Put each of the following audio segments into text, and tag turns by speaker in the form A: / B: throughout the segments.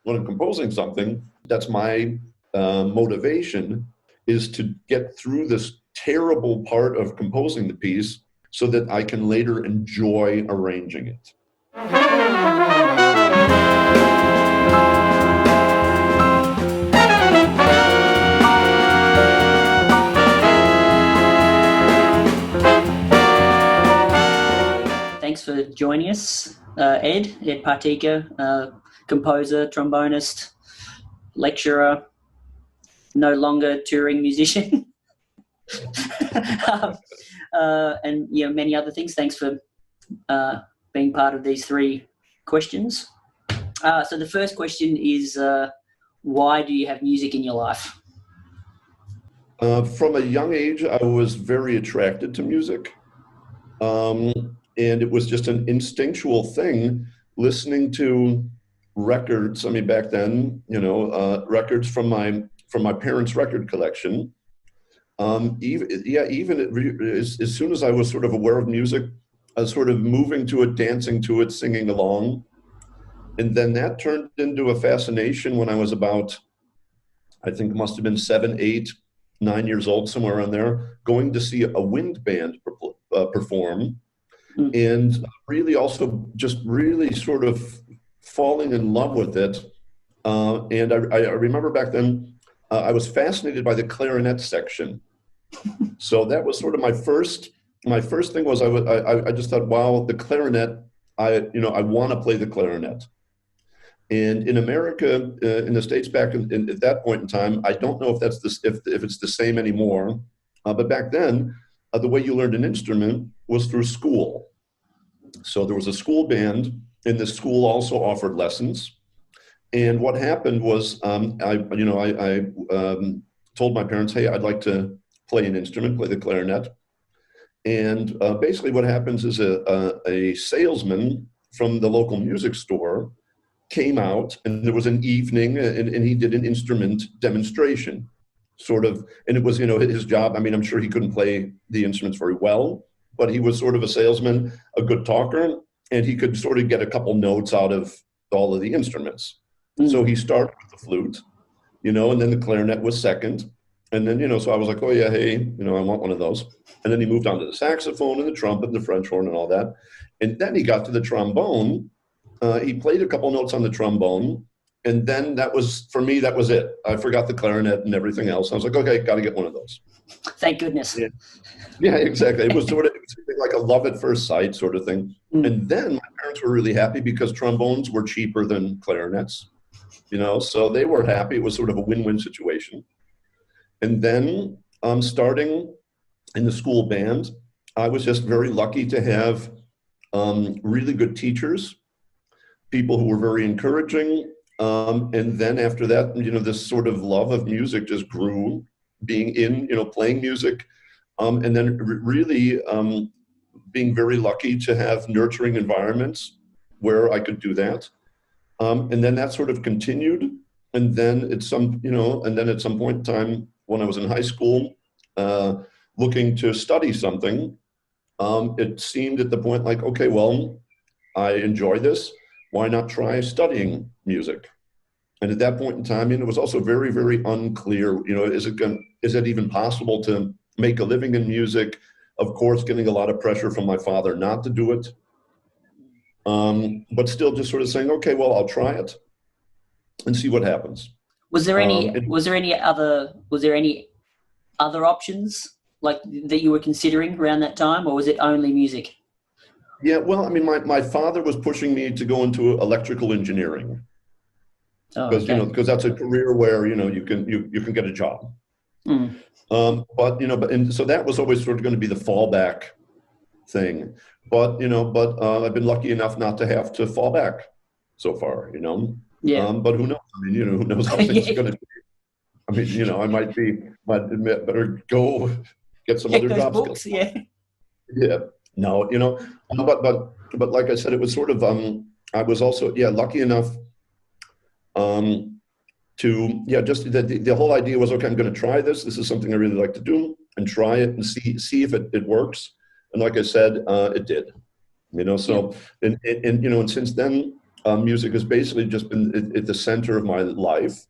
A: when I'm composing something, that's my motivation, is to get through this terrible part of composing the piece so that I can later enjoy arranging it.
B: Thanks for joining us, Ed Partyka, composer, trombonist, lecturer, no longer touring musician, and many other things. Thanks for being part of these three questions. So the first question is, why do you have music in your life?
A: From a young age, I was very attracted to music. And it was just an instinctual thing, listening to records. I mean, back then, records from my parents' record collection. Even as soon as I was sort of aware of music, I was sort of moving to it, dancing to it, singing along. And then that turned into a fascination when I was about, I think it must have been 7, 8, 9 years old, somewhere around there, going to see a wind band perform. And really also just really sort of falling in love with it. And I remember back then, I was fascinated by the clarinet section. So that was sort of my first thing was I just thought, wow, the clarinet, I want to play the clarinet. And in America, in the States back at that point in time, I don't know if it's the same anymore. But back then, the way you learned an instrument was through school. So there was a school band, and the school also offered lessons. And what happened was, I told my parents, hey, I'd like to play an instrument, play the clarinet. And basically what happens is a salesman from the local music store came out, and there was an evening, and he did an instrument demonstration. Sort of, and it was, his job. I mean, I'm sure he couldn't play the instruments very well, but he was sort of a salesman, a good talker, and he could sort of get a couple notes out of all of the instruments. So he started with the flute, and then the clarinet was second. And then, so I was like, oh yeah, hey, I want one of those. And then he moved on to the saxophone and the trumpet and the French horn and all that. And then he got to the trombone. He played a couple notes on the trombone. And then that was it. I forgot the clarinet and everything else. I was like, okay, got to get one of those.
B: Thank goodness.
A: Yeah, exactly. It was sort of like a love at first sight sort of thing. And then my parents were really happy because trombones were cheaper than clarinets, so they were happy. It was sort of a win-win situation. And then starting in the school band, I was just very lucky to have really good teachers, people who were very encouraging. And then after that, this sort of love of music just grew, being in, playing music, and then really being very lucky to have nurturing environments where I could do that. And then that sort of continued. And then at some point in time, when I was in high school, looking to study something, it seemed at the point like, okay, well, I enjoy this. Why not try studying music? And at that point in time, it was also very, very unclear, is it even possible to make a living in music? Of course, getting a lot of pressure from my father not to do it. But still just sort of saying, okay, well, I'll try it and see what happens.
B: Was there any other options like that you were considering around that time, or was it only music?
A: Yeah, well, I mean, my father was pushing me to go into electrical engineering. Because that's a career where you can get a job. But so that was always sort of going to be the fallback thing. But I've been lucky enough not to have to fall back so far.
B: Yeah.
A: But who knows? I mean, who knows how things are going to be? I mean, I might better go get some other jobs.
B: Books, yeah.
A: Yeah. No, but like I said, it was sort of I was also lucky enough. Just the whole idea was, okay, I'm going to try this. This is something I really like to do, and try it and see if it works. And like I said, it did. So and since then, music has basically just been at the center of my life.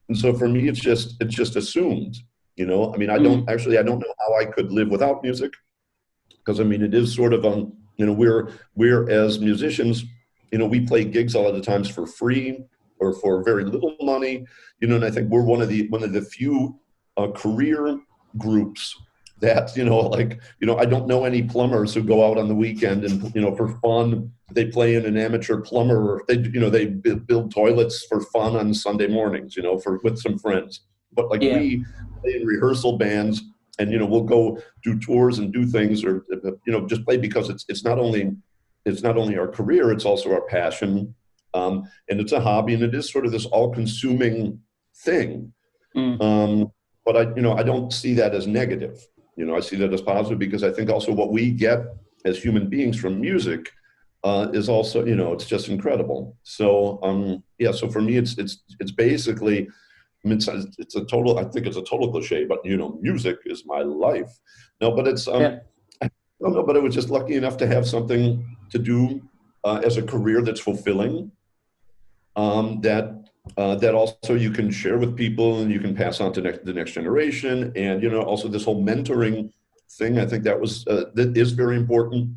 A: And so for me, it's just assumed, you know. I mean, I don't know how I could live without music, because I mean, it is sort of you know, we're as musicians, you know, we play gigs a lot of times for free or for very little money, you know. And I think we're one of the few career groups that, you know, like, you know, I don't know any plumbers who go out on the weekend and, you know, for fun, they play in an amateur plumber, they, you know, they build toilets for fun on Sunday mornings, you know, with some friends. But like we play in rehearsal bands, and, you know, we'll go do tours and do things, or, you know, just play because it's not only our career, it's also our passion. And it's a hobby, and it is sort of this all-consuming thing. But I don't see that as negative. You know, I see that as positive, because I think also what we get as human beings from music is also, you know, it's just incredible. So so for me, it's basically, I mean, it's a total, I think it's a total cliche, but, you know, music is my life. No, but it's I don't know, but I was just lucky enough to have something to do as a career that's fulfilling. That also you can share with people, and you can pass on to the next generation. And, you know, also this whole mentoring thing, I think that is very important.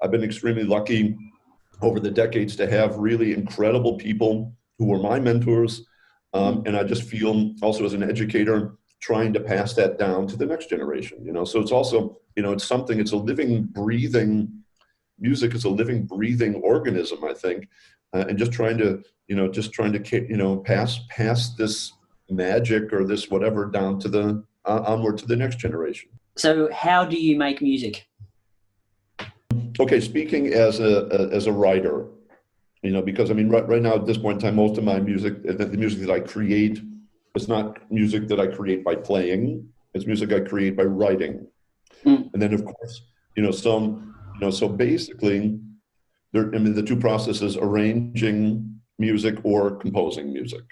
A: I've been extremely lucky over the decades to have really incredible people who were my mentors. And I just feel also as an educator trying to pass that down to the next generation, you know. So it's also, you know, it's a living, breathing, music is a living, breathing organism, I think. And just trying to pass this magic or this whatever down to onward to the next generation.
B: So how do you make music?
A: Okay, speaking as a writer, you know, because I mean, right now at this point in time, most of my music, the music that I create, is not music that I create by playing. It's music I create by writing. And then, of course, you know, so basically, the two processes: arranging music or composing music,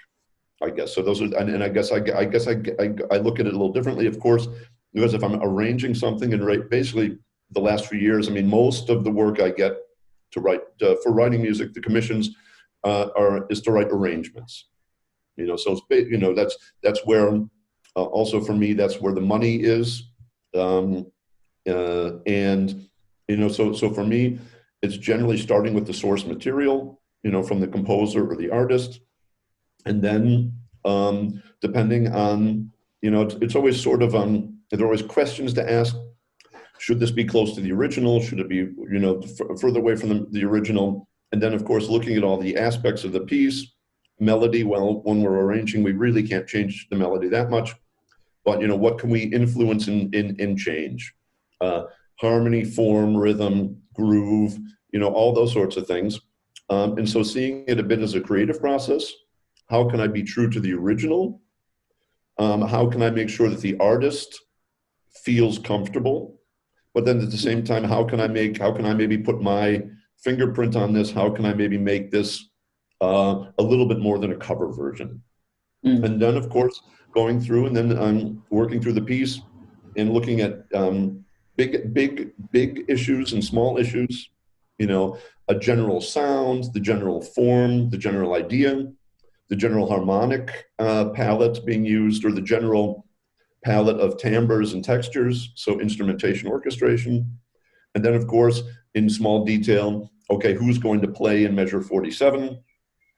A: I guess. So those are, and I guess I look at it a little differently, of course, because if I'm arranging something, and basically the last few years, I mean, most of the work I get to write for writing music, the commissions is to write arrangements. You know, so it's, you know, that's where also for me, that's where the money is, and you know, so for me, it's generally starting with the source material, you know, from the composer or the artist, and then depending on, you know, it's always sort of there are always questions to ask. Should this be close to the original? Should it be, you know, further away from the original? And then, of course, looking at all the aspects of the piece, melody. Well, when we're arranging, we really can't change the melody that much. But, you know, what can we influence in change? Harmony, form, rhythm, groove, you know, all those sorts of things. And so seeing it a bit as a creative process, how can I be true to the original? How can I make sure that the artist feels comfortable? But then at the same time, how can I maybe put my fingerprint on this? How can I maybe make this a little bit more than a cover version? And then, of course, going through and then working through the piece and looking at big issues and small issues, you know, a general sound, the general form, the general idea, the general harmonic palette being used, or the general palette of timbres and textures, so instrumentation, orchestration. And then, of course, in small detail, okay, who's going to play in measure 47?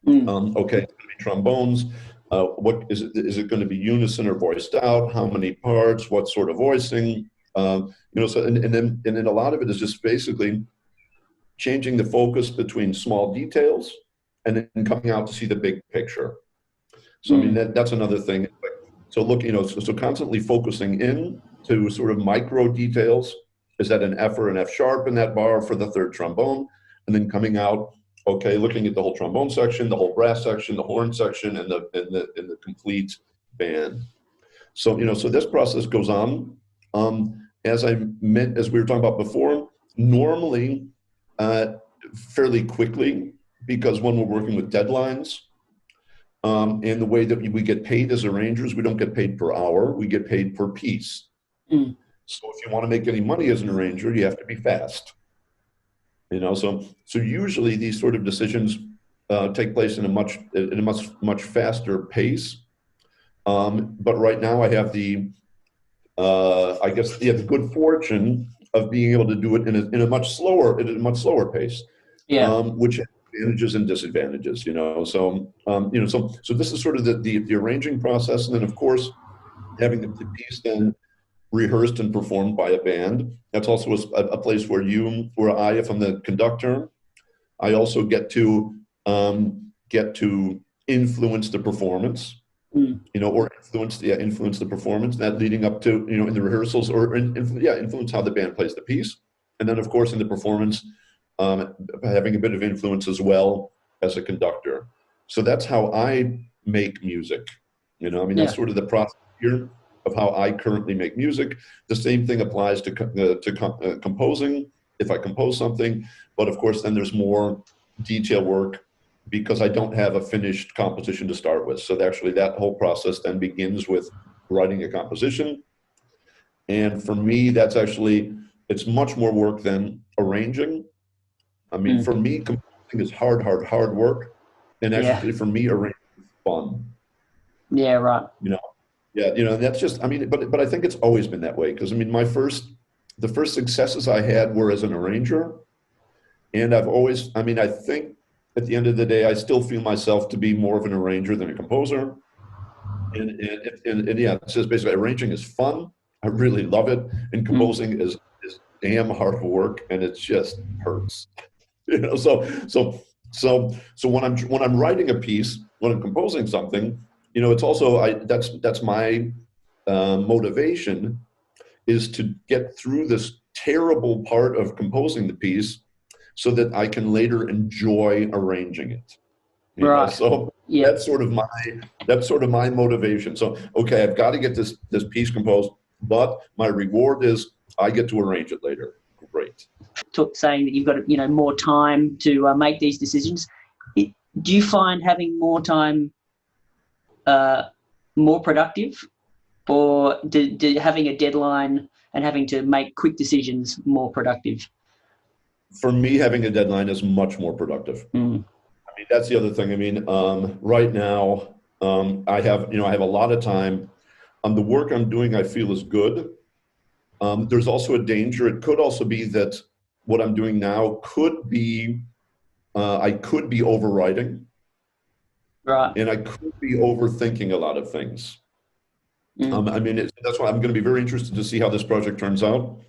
A: Okay, it's going to be trombones. What is it? Is it going to be unison or voiced out? How many parts? What sort of voicing? You know, so and then a lot of it is just basically changing the focus between small details and then coming out to see the big picture. So I mean, that's another thing. So look, you know, so constantly focusing in to sort of micro details. Is that an F or an F sharp in that bar for the third trombone? And then coming out, okay, looking at the whole trombone section, the whole brass section, the horn section, and the complete band. So, you know, so this process goes on. As we were talking about before, normally fairly quickly, because when we're working with deadlines, and the way that we get paid as arrangers, we don't get paid per hour, we get paid per piece. So if you want to make any money as an arranger, you have to be fast. You know, so usually these sort of decisions take place in a much faster pace. But right now I have the the good fortune of being able to do it in a much slower pace.
B: Yeah.
A: Which has advantages and disadvantages, So so this is sort of the arranging process, and then of course having the piece then rehearsed and performed by a band. That's also a place where if I'm the conductor, I also get to influence the performance, or influence the performance, that leading up to, in the rehearsals, or influence how the band plays the piece. And then of course in the performance, having a bit of influence as well as a conductor. So that's how I make music. That's sort of the process here of how I currently make music. The same thing applies to composing, if I compose something, but of course then there's more detail work because I don't have a finished composition to start with. So actually that whole process then begins with writing a composition. And for me, it's much more work than arranging. For me, composing is hard work. And actually for me, arranging is fun.
B: Yeah, right.
A: That's just, but I think it's always been that way. Because the first successes I had were as an arranger. And I've always, I think at the end of the day, I still feel myself to be more of an arranger than a composer. And it's just basically arranging is fun. I really love it. And composing is damn hard work, and it just hurts. So when I'm writing a piece, when I'm composing something, it's also that's my motivation, is to get through this terrible part of composing the piece so that I can later enjoy arranging it.
B: Right.
A: So that's sort of my motivation. So okay, I've got to get this piece composed, but my reward is I get to arrange it later. Great.
B: Saying that you've got more time to make these decisions. Do you find having more time more productive, or having a deadline and having to make quick decisions more productive?
A: For me, having a deadline is much more productive. That's the other thing. Right now, I have a lot of time. The work I'm doing, I feel, is good. There's also a danger. It could also be that what I'm doing now could be, I could be overwriting.
B: Right.
A: And I could be overthinking a lot of things. That's why I'm going to be very interested to see how this project turns out.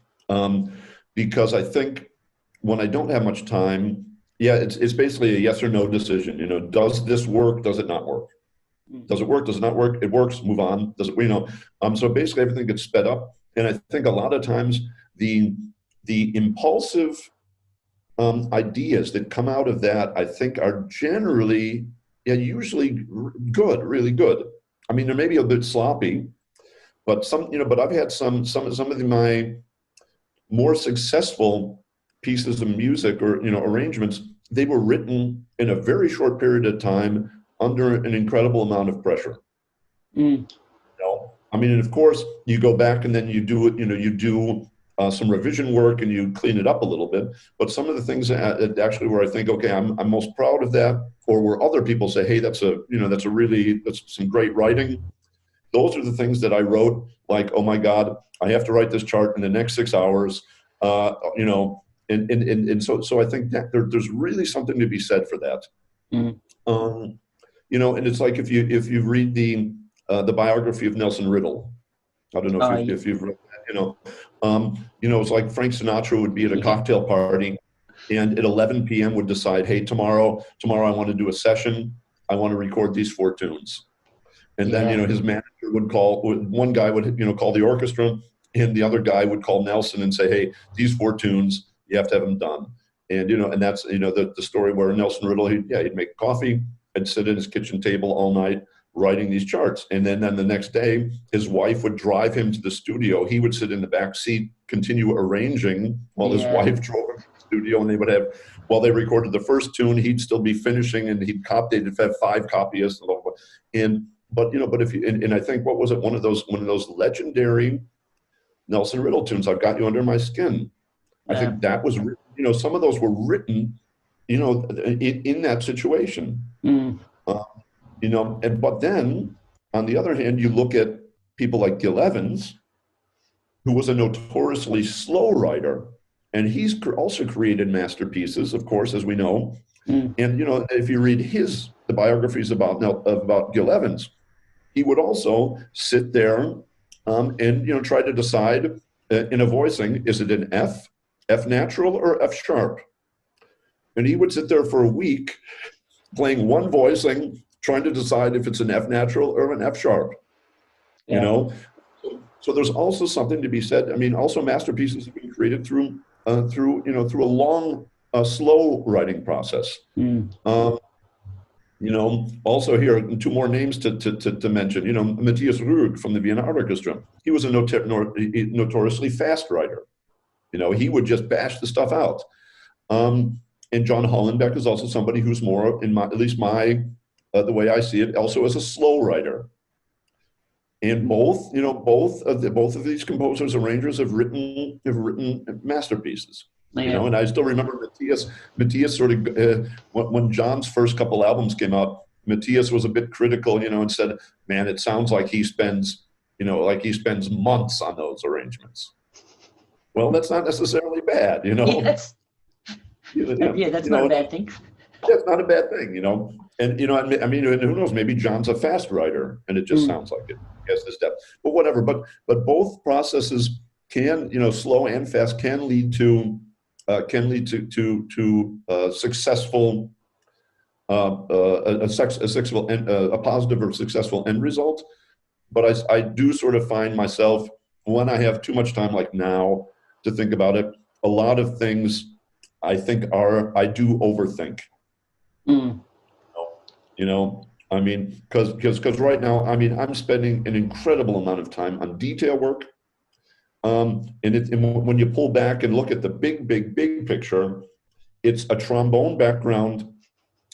A: Because I think when I don't have much time, it's basically a yes or no decision. Does this work? Does it not work? Does it work? Does it not work? It works. Move on. Does it? So basically everything gets sped up. And I think a lot of times the impulsive ideas that come out of that, I think, are generally, usually good, really good. They may be a bit sloppy, but but I've had some of my more successful pieces of music, or arrangements, they were written in a very short period of time under an incredible amount of pressure. And of course you go back and then you do it, you do some revision work and you clean it up a little bit. But some of the things that actually where I think, okay, I'm most proud of that, or where other people say, hey, that's some great writing. Those are the things that I wrote, like, oh my God, I have to write this chart in the next 6 hours. And so I think that there's really something to be said for that. And it's like if you read the biography of Nelson Riddle, I don't know if you've read that. It's like Frank Sinatra would be at a cocktail party, and at 11 p.m. would decide, hey, tomorrow I want to do a session. I want to record these 4 tunes. And then his manager would one guy would call the orchestra, and the other guy would call Nelson and say, hey, these 4 tunes, you have to have them done. And and that's the story where Nelson Riddle, he'd make coffee and sit at his kitchen table all night writing these charts. And then the next day, his wife would drive him to the studio. He would sit in the back seat, continue arranging while his wife drove him to the studio, and they would have, while they recorded the first tune, he'd still be finishing, and they'd have 5 copyists. But if you, and I think, what was it? One of those legendary Nelson Riddle tunes, I've Got You Under My Skin. I think that was, some of those were written in that situation.
B: Mm.
A: But then on the other hand, you look at people like Gil Evans, who was a notoriously slow writer, and he's also created masterpieces, of course, as we know.
B: Mm.
A: And if you read the biographies about Gil Evans, he would also sit there and try to decide in a voicing, is it an F natural, or F sharp? And he would sit there for a week playing one voicing, trying to decide if it's an F natural or an F sharp.
B: Yeah.
A: So there's also something to be said. I mean, also masterpieces have been created through a long, slow writing process.
B: Mm.
A: Also here, two more names to mention. Matthias Rüegg from the Vienna Orchestra. He was a notoriously fast writer. He would just bash the stuff out. And John Hollenbeck is also somebody who's more, at least the way I see it, also as a slow writer. And both of these composers, arrangers have written masterpieces.
B: Yeah.
A: And I still remember Matthias sort of when John's first couple albums came out, Matthias was a bit critical, and said, "Man, it sounds like he spends months on those arrangements." Well, that's not necessarily bad,
B: Yeah, that's not a bad thing.
A: That's not a bad thing, And who knows? Maybe John's a fast writer, and it just sounds like it. Yes, this depth, but whatever. But both processes can, slow and fast, can lead to successful, a positive or successful end result. But I do sort of find myself, when I have too much time, like now, to think about it, a lot of things I think I do overthink.
B: Mm.
A: I mean, because right now, I mean, I'm spending an incredible amount of time on detail work. And when you pull back and look at the big picture, it's a trombone background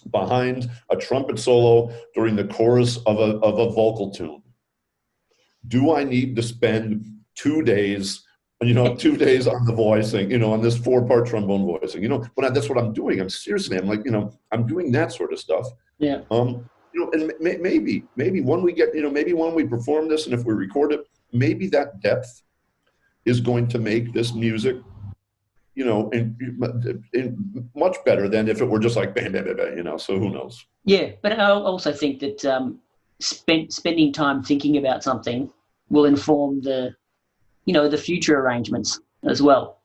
A: behind a trumpet solo during the chorus of a vocal tune. Do I need to spend 2 days, 2 days on the voicing, on this 4-part trombone voicing, but that's what I'm doing. I'm like, I'm doing that sort of stuff.
B: Yeah.
A: And maybe when we get, maybe when we perform this and if we record it, maybe that depth is going to make this music, in much better than if it were just like bam, bam, bam, bam, so who knows?
B: Yeah, but I also think that spending time thinking about something will inform the future arrangements as well.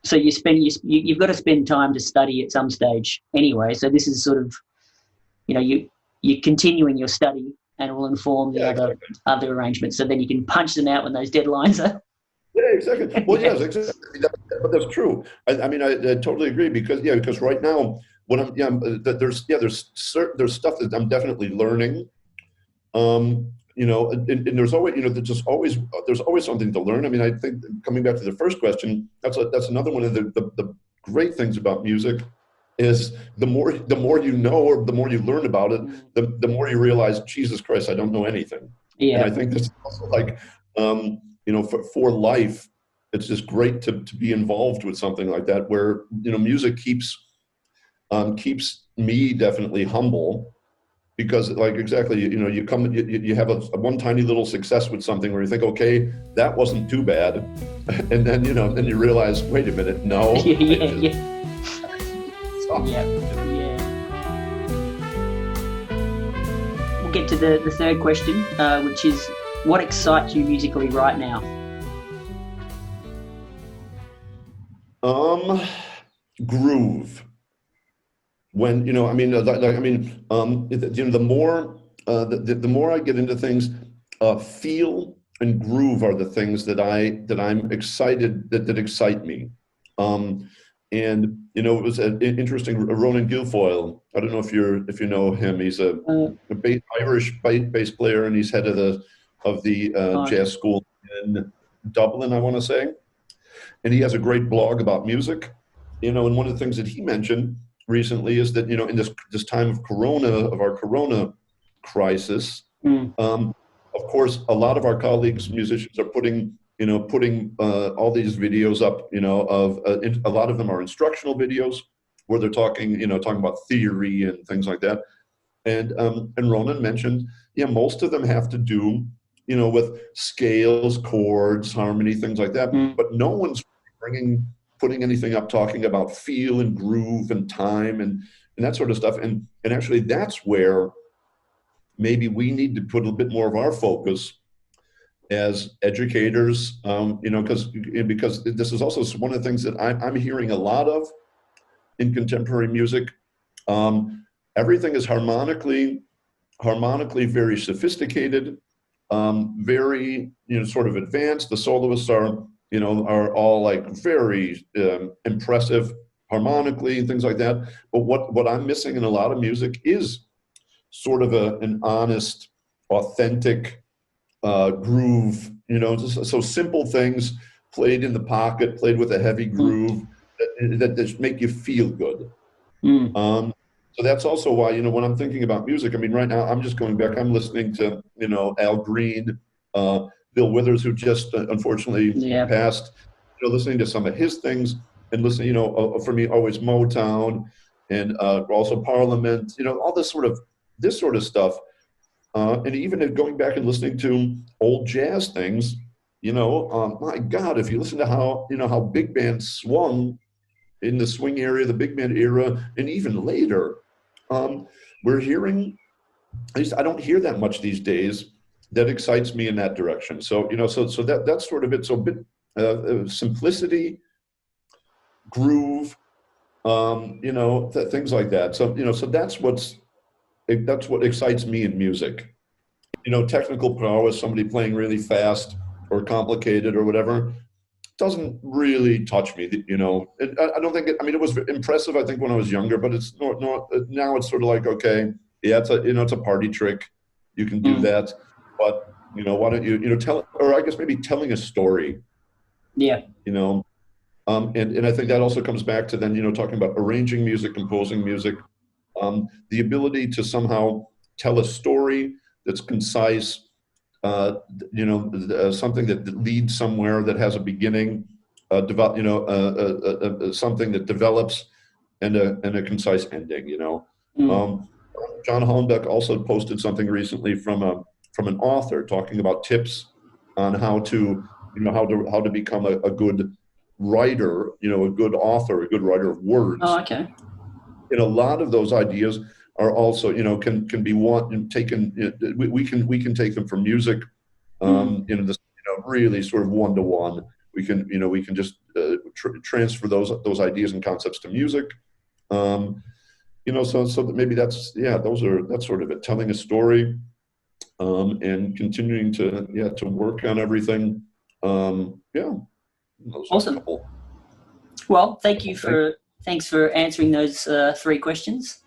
B: So you've got to spend time to study at some stage anyway. So this is sort of, you're continuing your study, and it will inform the other arrangements. So then you can punch them out when those deadlines are.
A: Yeah, exactly. Well, yes, exactly. But that's true. I mean, I totally agree because right now, there's stuff that I'm definitely learning. And there's always, there's always something to learn. I mean, I think coming back to the first question, that's another one of the great things about music is the more you know, or the more you learn about it, the more you realize, Jesus Christ, I don't know anything. Yeah. And I think this is also like, for life, it's just great to be involved with something like that, where, music keeps me definitely humble. Because you have a one tiny little success with something where you think, okay, that wasn't too bad. And then, then you realize, wait a minute, no.
B: Yeah. We'll get to the third question, which is, what excites you musically right now?
A: Groove. When the more I get into things, feel and groove are the things that I'm excited that excite me. And it was an interesting. Ronan Guilfoyle. I don't know if you know him. He's a Irish bass player, and he's head of the jazz school in Dublin, I want to say. And he has a great blog about music. And one of the things that he mentioned recently is that, in this time of our Corona crisis, of course, a lot of our colleagues, musicians, are putting all these videos up, of a lot of them are instructional videos where they're talking, talking about theory and things like that. And Ronan mentioned, most of them have to do, with scales, chords, harmony, things like that. But no one's putting anything up talking about feel and groove and time and that sort of stuff. And actually, that's where maybe we need to put a bit more of our focus as educators, because this is also one of the things that I'm hearing a lot of in contemporary music. Everything is harmonically very sophisticated, very sort of advanced. The soloists are all like very impressive harmonically and things like that. But what I'm missing in a lot of music is sort of an honest, authentic groove. So simple things played in the pocket, played with a heavy groove that just make you feel good. So that's also why, when I'm thinking about music, I mean, right now I'm just going back, I'm listening to, Al Green, Bill Withers, who just unfortunately passed, listening to some of his things and listening, for me, always Motown and also Parliament, all this sort of stuff. And even going back and listening to old jazz things, my God, if you listen to how big bands swung in the swing area, the big band era, and even later, we're hearing, at least I don't hear that much these days that excites me in that direction. So, so that's sort of it. So a bit simplicity, groove, things like that. So, so that's what excites me in music. Technical prowess, somebody playing really fast or complicated or whatever, doesn't really touch me, And I don't think it was impressive, I think, when I was younger, but it's not now it's sort of like, okay, yeah, it's a party trick. You can do that, but, why don't you, tell, or I guess maybe telling a story.
B: Yeah.
A: And I think that also comes back to then, talking about arranging music, composing music, the ability to somehow tell a story that's concise, something that leads somewhere, that has a beginning, something that develops, and a concise ending. John Hollenbeck also posted something recently from an author talking about tips on how to become a good writer, a good author, a good writer of words.
B: Oh, okay.
A: And a lot of those ideas are also, can be taken. We can take them from music, this, really sort of one-to-one. We can just transfer those ideas and concepts to music. So that maybe that's sort of it. Telling a story, and continuing to work on everything.
B: Awesome. Well, thanks for answering those 3 questions.